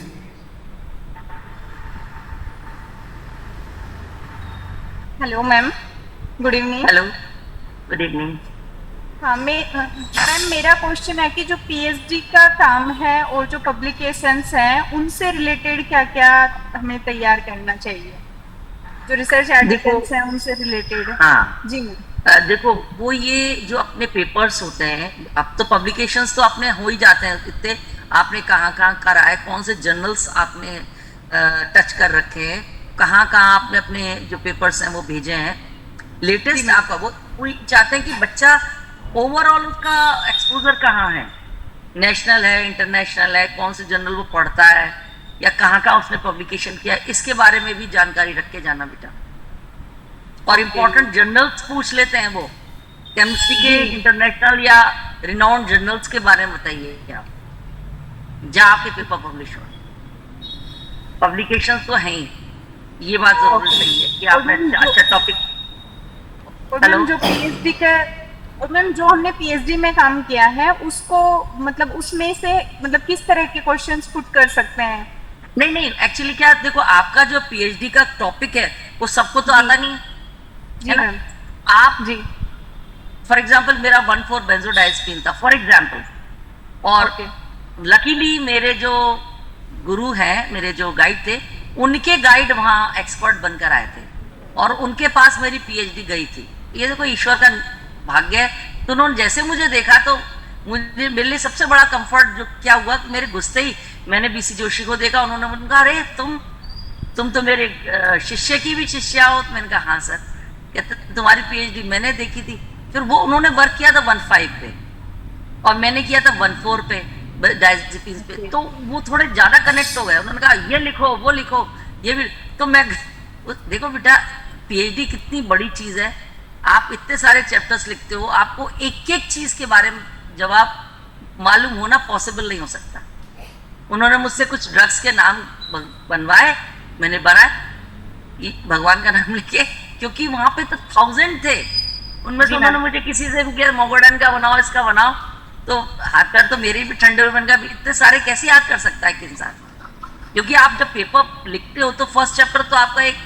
Hello ma'am, good evening. Hello, good evening. हाँ मैम, मेरा क्वेश्चन है कि जो पीएचडी का काम है और जो पब्लिकेशंस हैं उनसे रिलेटेड क्या क्या हमें तैयार करना चाहिए, जो रिसर्च आर्टिकल्स हैं उनसे रिलेटेड। हाँ जी मैम। देखो वो ये जो अपने पेपर्स होते हैं, अब तो पब्लिकेशंस तो अपने हो ही जाते हैं इतने, आपने कहाँ कहाँ करा है, कौन से जर्नल्स आपने टच कर रखे हैं, कहाँ कहाँ आपने अपने जो पेपर्स हैं वो भेजे हैं लेटेस्ट आपका। वो चाहते हैं कि बच्चा ओवरऑल उसका एक्सपोजर कहाँ है, नेशनल है, इंटरनेशनल है, कौन से जर्नल वो पढ़ता है, या कहाँ कहाँ उसने पब्लिकेशन किया है, इसके बारे में भी जानकारी रख के जाना बेटा। और इम्पोर्टेंट जर्नल्स पूछ लेते हैं वो, केमिस्ट्री के इंटरनेशनल या रिनाउंड जर्नल्स के बारे में बताइए क्या, जहाँ आपके पेपर पब्लिश हो। पब्लिकेशन तो है ही, ये बात जरूर सही है कि आपने अच्छा टॉपिक। मैम जो पीएचडी का, और मैम जो हमने पीएचडी में काम किया है उसको मतलब उसमें से मतलब किस तरह के क्वेश्चंस पुट कर सकते हैं? नहीं एक्चुअली क्या, देखो आपका जो पीएचडी का टॉपिक है वो सबको तो आता नहीं है ना। आप जी फॉर एग्जांपल मेरा 1,4 बेंजोडाइazepine था फॉर एग्जांपल, और लकीली मेरे जो गुरु हैं, मेरे जो गाइड थे, उनके गाइड वहाँ एक्सपर्ट बनकर आए थे और उनके पास मेरी पीएचडी गई थी। ये देखो ईश्वर का भाग्य है। तो उन्होंने जैसे मुझे देखा तो मुझे मेरे लिए सबसे बड़ा कंफर्ट जो क्या हुआ कि मेरे घुसते ही मैंने बीसी जोशी को देखा, उन्होंने मुझे कहा अरे तुम तो मेरे शिष्य की भी शिष्या हो। तो मैंने कहा हाँ सर। कहते तुम्हारी पीएचडी मैंने देखी थी। फिर वो उन्होंने वर्क किया था 1.5 पे और मैंने किया था 1.4 पे डायज़ेपिन पे, तो वो थोड़े ज्यादा कनेक्ट हो गए। उन्होंने कहा ये लिखो वो लिखो ये भी। तो मैं देखो बेटा पीएचडी कितनी बड़ी चीज है, आप इतने सारे चैप्टर्स लिखते हो, आपको एक एक चीज के बारे में जवाब मालूम होना पॉसिबल नहीं हो सकता। उन्होंने मुझसे कुछ ड्रग्स के नाम बनवाए, मैंने बनाए भगवान का नाम लेके, क्योंकि वहां पे तो 1000 थे। उनमें से उन्होंने मुझे किसी से भी किया मोगोडन का बनाओ, इसका बनाओ, तो हाथ पैर तो मेरे भी ठंडे हुए। मैंने कहा इतने सारे कैसे याद कर सकता है कि इंसान, क्योंकि आप जब पेपर लिखते हो तो फर्स्ट चैप्टर तो आपका एक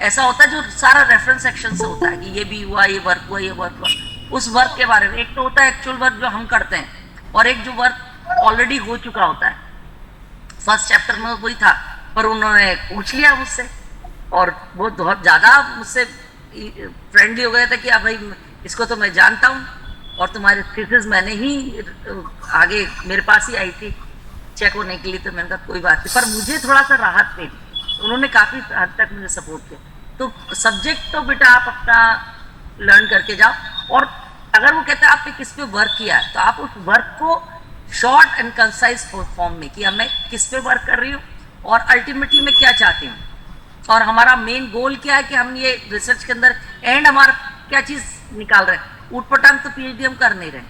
ऐसा होता है जो सारा रेफरेंस सेक्शन से होता है कि ये भी हुआ, ये वर्क हुआ, ये वर्क हुआ। उस वर्क के बारे में एक तो होता है एक्चुअल वर्क जो हम करते हैं, और एक जो वर्क ऑलरेडी हो चुका होता है। फर्स्ट चैप्टर में वही था, पर उन्होंने पूछ लिया मुझसे और वो बहुत ज्यादा मुझसे फ्रेंडली हो गया था कि अब भाई इसको तो मैं जानता हूँ और तुम्हारी थीसिस मैंने ही आगे मेरे पास ही आई थी। चेक होने के लिए, तो मैंने कहा कोई बात नहीं, पर मुझे थोड़ा सा राहत मिली, उन्होंने काफी हद तक मुझे सपोर्ट किया। तो सब्जेक्ट तो बेटा आप अपना लर्न करके जाओ, और अगर वो कहते हैं आपने किस पे वर्क किया है, तो आप उस वर्क को शॉर्ट एंड कंसाइज फॉर्म में कि मैं किस पे वर्क कर रही हूँ और अल्टीमेटली मैं क्या चाहती हूँ, और हमारा मेन गोल क्या है कि हम ये रिसर्च के अंदर एंड हमारा क्या चीज निकाल रहे हैं। ऊटपटांग तो पीएचडी हम कर नहीं रहे,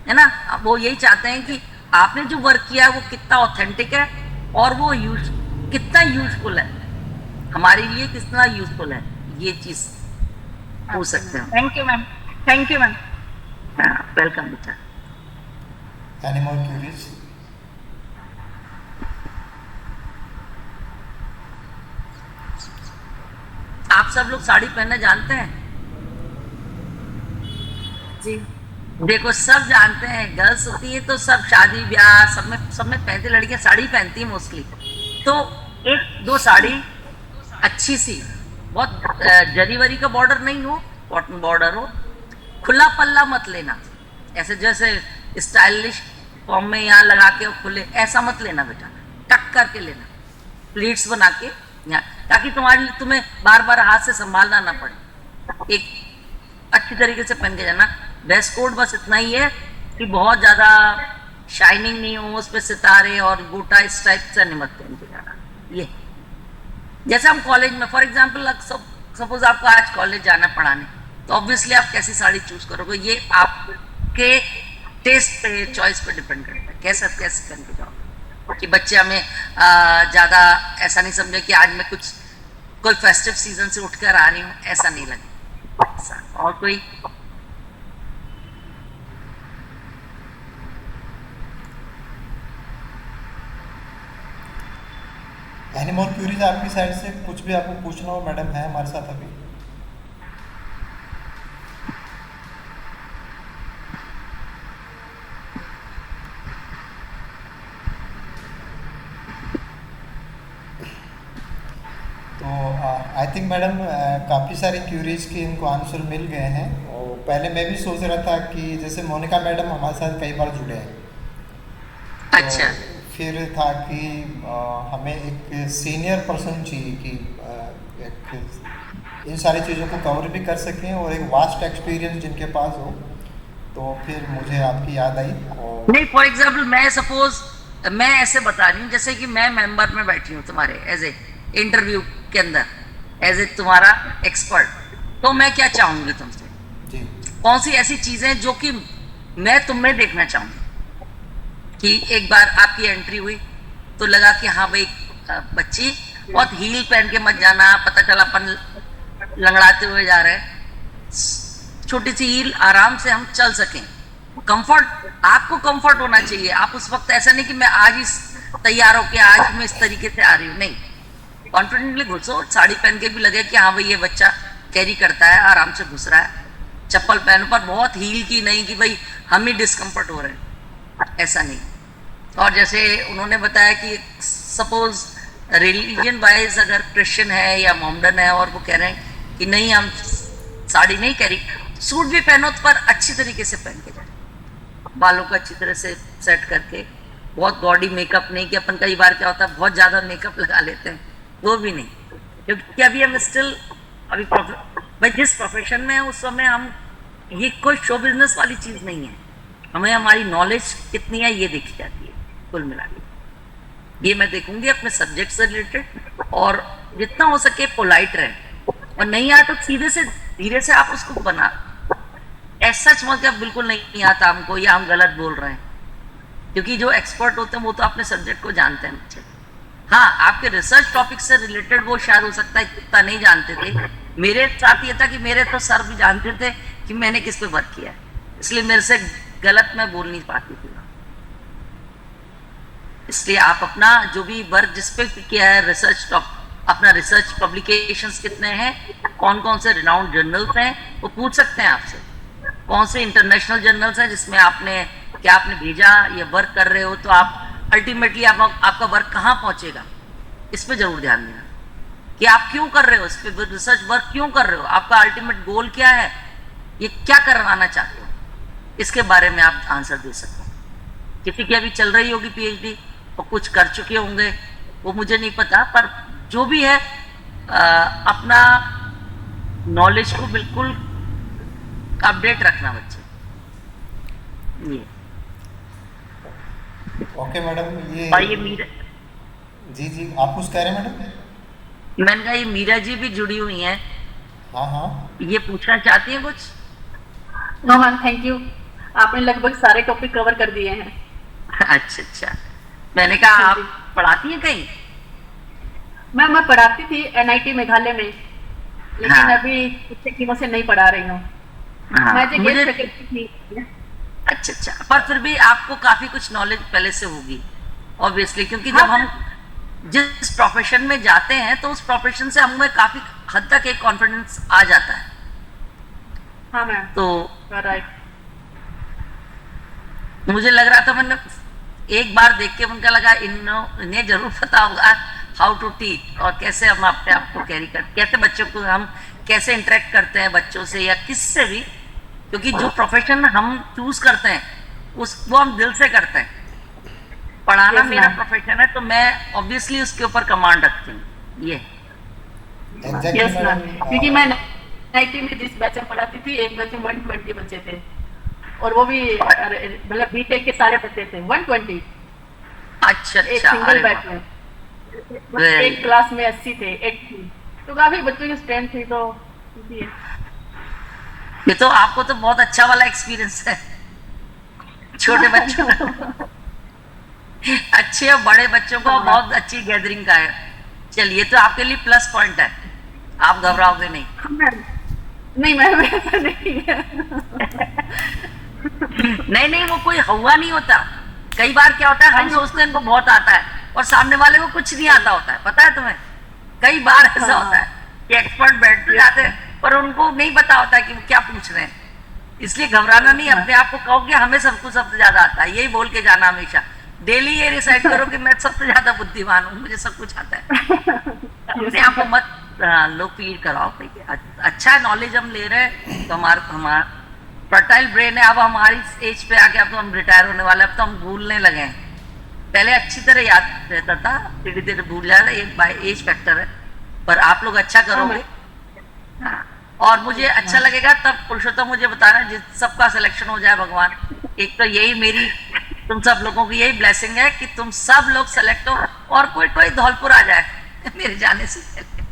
है ना। अब वो यही चाहते हैं कि आपने जो वर्क किया है वो कितना ऑथेंटिक है और वो कितना यूजफुल है हमारे लिए, कितना यूजफुल है, ये चीज पूछ सकते हैं। Thank you ma'am, thank you ma'am. Welcome बेटा। Any more queries? आप सब लोग साड़ी पहनना जानते हैं? जी देखो सब जानते हैं, गर्ल्स होती है तो सब शादी ब्याह सब में पहनती, लड़कियां साड़ी पहनती है मोस्टली। तो एक दो साड़ी अच्छी सी, बहुत जरी वरी का बॉर्डर नहीं हो, कॉटन बॉर्डर हो, खुला पल्ला मत लेना, ऐसे जैसे स्टाइलिश फॉर्म में यहाँ लगा के खुले, ऐसा मत लेना बेटा, टक करके लेना, प्लीट्स बना के यहाँ, ताकि तुम्हें बार बार हाथ से संभालना ना पड़े। एक अच्छी तरीके से पहन के जाना। ड्रेस कोड बस इतना ही है कि बहुत ज्यादा शाइनिंग नहीं हो, उस पर सितारे और बूटा इस टाइप से नहीं मत पहन के जाना। ये जैसे हम कॉलेज में फॉर एग्जाम्पल सपोज आपको आज कॉलेज जाना पढ़ाने, तो ऑब्वियसली आप कैसी साड़ी चूज करोगे, ये आपके टेस्ट पे, चॉइस पे डिपेंड करता है, कैसे पहन के जाओ, कि बच्चे हमें ज़्यादा ऐसा नहीं समझे कि आज मैं कोई फेस्टिव सीजन से उठकर आ रही हूँ, ऐसा नहीं लगे। ऐसा और कोई एनी मोर क्यूरीज आपकी साइड से? कुछ भी आपको पूछना हो, मैडम है हमारे साथ अभी। तो आई थिंक मैडम काफ़ी सारी क्यूरीज के इनको आंसर मिल गए हैं। और पहले मैं भी सोच रहा था कि जैसे मोनिका मैडम हमारे साथ कई बार जुड़े हैं, अच्छा, तो फिर था कि हमें एक सीनियर पर्सन चाहिए कि एक इन सारी चीज़ों को कवर भी कर सकें और एक वास्ट एक्सपीरियंस जिनके पास हो। तो फिर मुझे आपकी याद आई। और नहीं, फॉर एग्जाम्पल मैं ऐसे बता रही हूँ जैसे कि मैं मेंबर में बैठी हूँ तुम्हारे एज ए इंटरव्यू के अंदर, एज ए तुम्हारा एक्सपर्ट, तो मैं क्या चाहूंगी तुमसे, जी कौन सी ऐसी चीजें जो कि मैं तुम में देखना चाहूंगी। कि एक बार आपकी एंट्री हुई तो लगा कि हाँ भाई बच्ची बहुत हील पहन के मत जाना, पता चला अपन लंगड़ाते हुए जा रहे हैं, छोटी सी हील, आराम से हम चल सकें। कंफर्ट, आपको कंफर्ट होना चाहिए। आप उस वक्त ऐसा नहीं कि मैं आज ही तैयार होके आज मैं इस तरीके से आ रही हूँ, नहीं, कॉन्फिडेंटली घुसो, साड़ी पहन के भी लगे कि हाँ भाई ये बच्चा कैरी करता है, आराम से घुस रहा है। चप्पल पहन पर बहुत हील की नहीं कि भाई हम ही डिस्कम्फर्ट हो रहे हैं, ऐसा नहीं। और जैसे उन्होंने बताया कि सपोज रिलीजन वाइज अगर क्रिश्चियन है या मोमडन है और वो कह रहे हैं कि नहीं हम साड़ी नहीं कैरी, सूट भी पहनो पर अच्छी तरीके से पहन के जाए, बालों को अच्छी तरह से सेट करके, बहुत गॉडी मेकअप नहीं कि अपन कई बार क्या होता है बहुत ज़्यादा मेकअप लगा लेते हैं, वो भी नहीं, क्योंकि अभी हम स्टिल अभी भाई जिस प्रोफेशन में है उस समय हम ये कोई शो बिजनेस वाली चीज़ नहीं है, हमें हमारी नॉलेज कितनी है ये देखी जाती है कुल मिला के। ये मैं देखूंगी अपने सब्जेक्ट से रिलेटेड, और जितना हो सके पोलाइट रहे, और नहीं आया तो सीधे से धीरे से आप उसको बना, ऐसा समझ के बिल्कुल नहीं आता हमको या हम गलत बोल रहे हैं, क्योंकि जो एक्सपर्ट होते हैं वो तो अपने सब्जेक्ट को जानते हैं बच्चे। हाँ, आपके रिसर्च टॉपिक से रिलेटेड वो शायद हो सकता है इतना नहीं जानते थे, मेरे साथ ये था कि मेरे तो सर भी जानते थे कि मैंने किस पे वर्क किया है, इसलिए मेरे से गलत मैं बोल नहीं पाती थी। इसलिए आप अपना जो भी वर्क जिस पे किया है, रिसर्च अपना रिसर्च पब्लिकेशंस कितने हैं, कौन कौन से रिनाउंड जर्नल्स हैं, वो पूछ सकते हैं आपसे, कौन से इंटरनेशनल जर्नल्स हैं जिसमें आपने भेजा या वर्क कर रहे हो, तो आप अल्टीमेटली आपका वर्क कहाँ पहुंचेगा, इस पे जरूर ध्यान देना कि आप क्यों कर रहे हो, इस पे रिसर्च वर्क क्यों कर रहे हो, आपका अल्टीमेट गोल क्या है, ये क्या करवाना चाहते हो, इसके बारे में आप आंसर दे सकते हो। किसी की अभी चल रही होगी पीएचडी, और कुछ कर चुके होंगे, वो मुझे नहीं पता, पर जो भी है अपना नॉलेज को बिल्कुल अपडेट रखना बच्चे। ये ओके मैडम। और ये मीरा, जी जी, आप कुछ कह रहे हैं मैडम? मैंने कहा ये मीरा जी भी जुड़ी हुई हैं, हाँ हाँ। ये पूछना चाहती हैं कुछ? नो मैम, थैंक यू, आपने लगभग सारे टॉपिक कवर कर दिए हैं। अच्छा अच्छा, मैंने कहा हाँ आप जी। पढ़ाती हैं कहीं? मैम मैं पढ़ाती थी NIT मेघालय में, लेकिन हाँ। अभी कुछ तकनीकों से नहीं पढ़ा रही हूँ। हाँ, मैं जो मुझे गेस्ट फैकल्टी थी। अच्छा अच्छा, पर फिर भी आपको काफी कुछ नॉलेज पहले से होगी ऑब्वियसली, क्योंकि हाँ, जब हम जिस प्रोफेशन में जाते हैं तो उस प्रोफेशन से हमें काफी हद तक एक कॉन्फिडेंस आ जाता है। हाँ मैम, तो राइट। मुझे लग रहा था, मैंने एक बार देख के उनका लगा इन्हें जरूर पता होगा हाउ टू टीच, और कैसे हम अपने आप को कैरी कर, कैसे बच्चों को हम कैसे इंटरेक्ट करते हैं बच्चों से या किससे भी, क्योंकि जो प्रोफेशन हम चूज करते हैं वो हम दिल से करते हैं। पढ़ाना Yes, मेरा ma'am. प्रोफेशन है, तो मैं ऑब्वियसली उसके ऊपर कमांड रखती हूँ। ये एग्जैक्टली यस मैम, मैडम। क्योंकि मैं NIT में जिस बैच में पढ़ाती थी, एक बैच में 120 बच्चे थे, और वो भी मतलब BTech के सारे बच्चे थे 120, अच्छा एक अच्छा, सिंगल अरे बैच वाह, में। Very एक क्लास में 80 थे, 80, तो काफी बच्चों की स्ट्रेंथ थी, तो इसलिए। ये तो आपको तो बहुत अच्छा वाला एक्सपीरियंस है छोटे बच्चों का। अच्छे और बड़े बच्चों को बहुत अच्छी गैदरिंग का है। चलिए, तो आपके लिए प्लस पॉइंट है, आप घबराओगे नहीं। नहीं मैम, ऐसा नहीं है। नहीं नहीं, वो कोई हुआ नहीं होता। कई बार क्या होता है, हम सोचते हैं इनको बहुत आता है और सामने वाले को कुछ नहीं आता होता है, पता है तुम्हें? कई बार ऐसा होता है कि एक्सपर्ट बैठ जाते हैं पर उनको नहीं पता होता कि वो क्या पूछ रहे हैं। इसलिए घबराना नहीं, अपने आप को कहो कि हमें सबको सबसे ज्यादा आता है, यही बोल के जाना हमेशा। डेली ये डिसाइड करो कि मैं सबसे ज्यादा बुद्धिमान हूँ, मुझे सब कुछ आता है। अपने आप को मत लो फील कराओ। अच्छा नॉलेज हम ले रहे हैं, तो हमारा फर्टाइल ब्रेन है। अब हमारी एज पे आके अब तो हम रिटायर होने वाले, अब तो हम भूलने लगे हैं। पहले अच्छी तरह याद रहता था, धीरे धीरे भूल जा रहा है, एक बाय एज फैक्टर है। पर आप लोग अच्छा करोगे, हाँ, और मुझे अच्छा लगेगा तब पुरुषोत्तम मुझे बताना, जिस सबका सिलेक्शन हो जाए भगवान। एक तो यही मेरी तुम सब लोगों की यही ब्लेसिंग है कि तुम सब लोग सेलेक्ट हो और कोई कोई धौलपुर आ जाए मेरे जाने से पहले।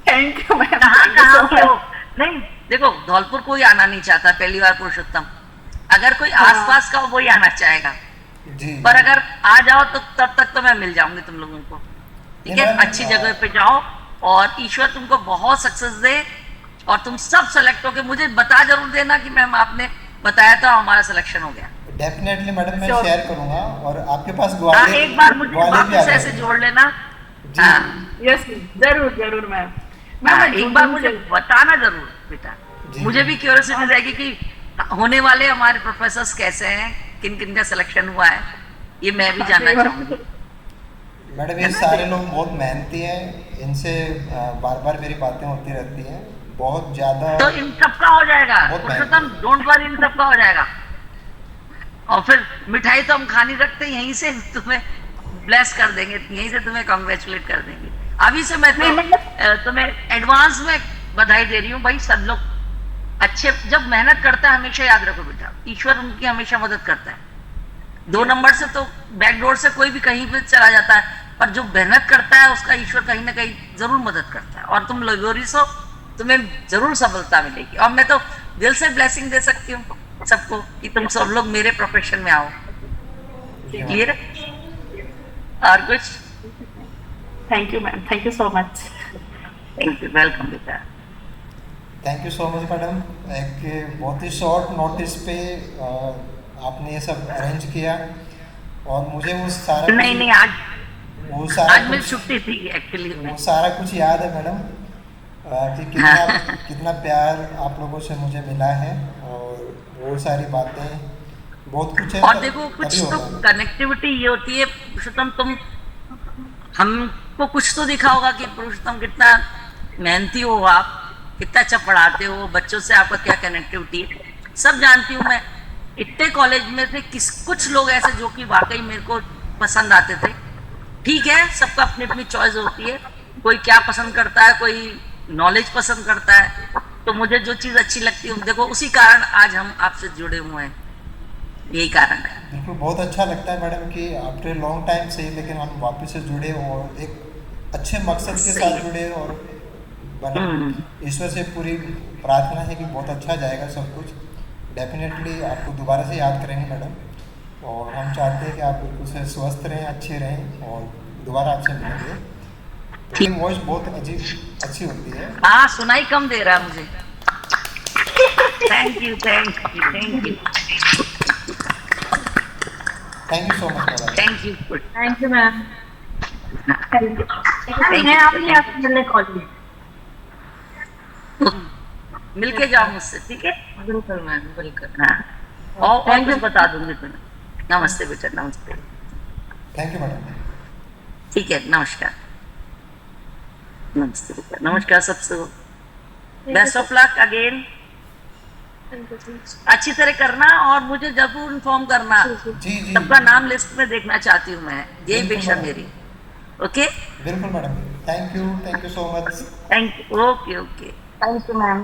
Thank you ma'am. कहाँ के हो? नहीं देखो, धौलपुर कोई आना नहीं चाहता पहली बार पुरुषोत्तम, अगर कोई आसपास का हो वही आना चाहेगा। जी। पर अगर आ जाओ तो तब तक तो मैं मिल जाऊंगी तुम लोगों को, ठीक है? अच्छी जगह पे जाओ और ईश्वर तुमको बहुत सक्सेस दे और तुम सब सेलेक्ट हो के मुझे बता जरूर देना कि मैम आपने बताया था, हमारा सिलेक्शन हो गया। डेफिनेटली मैडम, मैं शेयर करूंगा। और आपके पास हाँ, ग्वालियर, एक बार मुझे ग्वालियर भी आ वापस ऐसे जाएगा। जोड़ लेना। जी। हाँ, यस जरूर जरूर मैम। हाँ, एक बार मुझे बताना जरूर बेटा, जी। मुझे भी क्यूरियोसिटी रहेगी कि होने वाले हमारे प्रोफेसर्स कैसे हैं, किन किन का सिलेक्शन हुआ है, ये मैं भी जानना चाहूंगी। मैडम ये सारे लोग बहुत मेहनती हैं, इनसे बार बार मेरी बातें होती रहती हैं, बहुत ज्यादा। तो इन सबका हो जाएगा बहुत पुरुषोत्तम, डोंट वरी, इन सबका हो जाएगा। और फिर मिठाई तो हम खानी रखते यहीं से तुम्हें ब्लेस कर देंगे, यहीं से तुम्हें कॉन्ग्रेचुलेट कर देंगे। अभी से मैं तो तुम्हें एडवांस में बधाई दे रही हूँ भाई। सब लोग अच्छे जब मेहनत करता है, हमेशा याद रखो बेटा, ईश्वर उनकी हमेशा मदद करता है। 2 नंबर से तो बैकडोर से कोई भी कहीं पे चला जाता है, पर जो मेहनत करता है उसका ईश्वर कहीं ना कहीं जरूर मदद करता है। और तुम लेबोरियस हो, तुम्हें जरूर सफलता मिलेगी। और मैं तो दिल से ब्लेसिंग दे सकती हूँ सबको कि तुम सब लोग मेरे प्रोफेशन में आओ। क्लियर है? और कुछ? Thank you ma'am, thank you so much. Thank you, welcome बेटा। Thank you so much madam. एक बहुत ही शॉर्ट नोटिस पे आपने ये सब अरेंज किया और मुझे वो सारा नहीं कुछ- नहीं, वो आज मेरी छुट्टी थी एक्चुअली। वो सारा कुछ याद है मैडम, कि कितना प्यार आप लोगों से मुझे मिला है और वो सारी बातें बहुत कुछ है। और देखो, कुछ तभी तो होगा। कनेक्टिविटी ये होती है पुरुषोत्तम, तुम हमको कुछ तो दिखा होगा कि पुरुषोत्तम कितना मेहनती हो, आप कितना अच्छा पढ़ाते हो, बच्चों से आपका क्या कनेक्टिविटी है, सब जानती हूँ मैं। इतने कॉलेज में से कुछ लोग ऐसे जो कि वाकई मेरे को पसंद आते थे। ठीक है, सबका अपनी अपनी चॉइस होती है, कोई क्या पसंद करता है, कोई नॉलेज पसंद करता है, तो मुझे जो चीज अच्छी लगती है देखो उसी कारण आज हम आपसे जुड़े हुए हैं, यही कारण है। बिल्कुल, बहुत अच्छा लगता है मैडम कि आफ्टर लॉन्ग टाइम से लेकिन हम वापस से जुड़े और एक अच्छे मकसद के सही साथ है। जुड़े और ईश्वर से पूरी प्रार्थना है कि बहुत अच्छा जाएगा सब कुछ। डेफिनेटली आपको दोबारा से याद करेंगे मैडम, और हम चाहते हैं कि आप बिल्कुल से स्वस्थ रहें, अच्छे रहें और दोबारा आपसे मिलेंगे। तो वॉइस बहुत अच्छी होती है। हाँ, सुनाई कम दे रहा है मुझे। Thank you, thank you, thank you, thank you so much madam. Thank you. Thank you ma'am. मैं आपने आपसे मिलने कॉल किया। मिलके जाओ मुझसे, ठीक है? बिल्कुल मैम, बिल्कुल। हाँ, और कुछ बता दूंगी तुम्हें। नमस्ते बेटा, नमस्ते। Thank you madam. ठीक है, नमस्कार। नमस्ते बेटा, नमस्कार सबसे। Best of luck again. अच्छी तरह करना और मुझे जरूर इन्फॉर्म करना। जी जी सबका नाम लिस्ट में देखना चाहती हूँ मैं, यही बिल्कुल अपेक्षा मैडम। मेरी। ओके, बिल्कुल madam, thank you so much. Thank you. Okay okay. Thank you ma'am.